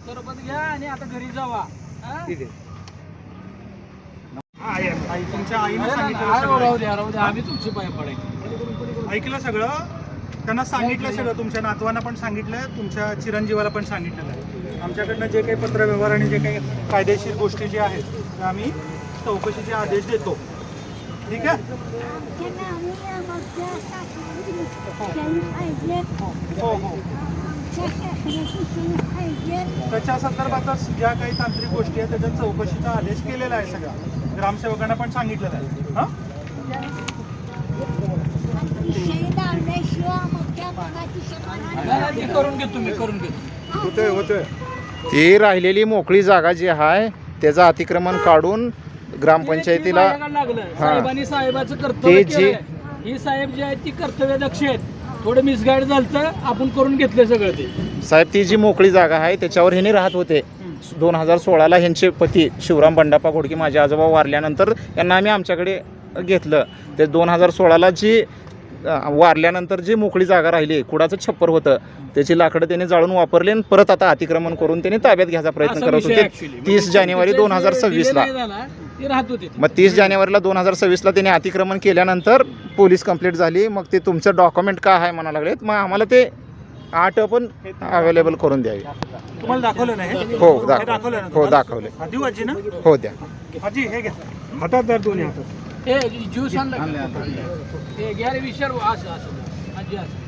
सरबत घ्या आणि आता घरी जावा. ठीक आहे. आई तुमच्या आईने सांगितलं राहू द्या आम्ही तुमची पाय पडायची. ऐकलं सगळं, त्यांना सांगितलं सगळं, तुमच्या नातवांना पण सांगितलं, तुमच्या चिरंजीवाला पण सांगितलेलं आहे. आमच्याकडनं जे काही पत्रव्यवहार आणि जे काही कायदेशीर गोष्टी ज्या आहेत त्या आम्ही चौकशीचे आदेश देतो. ठीक आहे. हो हो त्याच्या संदर्भात ज्या काही तांत्रिक गोष्टी आहेत त्याच्यात चौकशीचा आदेश केलेला आहे. सगळा ग्रामसेवकांना पण सांगितलेलं आहे. हां करून घेतो मी करून घेतो. होतोय ती राहिलेली मोकळी जागा जी आहे त्याचं अतिक्रमण काढून ग्रामपंचायतीला साहेबांनी साहेबाचं कर्तव्य केलंय. ही साहेब जे आहेत ती कर्तव्य दक्ष आहेत. थोडं मिसगाईड झालं आपण करून घेतलं सगळं ते. साहेब ती जी मोकळी जागा आहे त्याच्यावर ह्यांनी राहत होते. 2016ला ह्यांचे पती शिवराम बंडाप्पा घोडके माझे आजोबा वारल्यानंतर यांना आम्ही आमच्याकडे घेतलं. ते 2016ला जी वारल्यानंतर जी मोकळी जागा राहिली कुडाचं छप्पर होतं त्याची लाकडं त्यांनी जाळून वापरले आणि परत आता अतिक्रमण करून त्यांनी ताब्यात घ्यायचा प्रयत्न करत होते. 30 जानेवारी 2026ला मग 30 जानेवारीला 2026ला त्यांनी अतिक्रमण केल्यानंतर पोलीस कंप्लेंट झाली. मग ते तुमचं डॉक्युमेंट काय आहे म्हणा लागलेत. मग आम्हाला ते 8 पण अवेलेबल करून द्यावी. तुम्हाला दाखवलं नाही? हो दाखवलं ना? हो दाखवले. देऊ आजी ना? हो द्या. आजी हे घ्या हातात द्या दोन्ही हातात. हे ज्यूस आणलं हे घ्या रे विचार असं असं आजी असं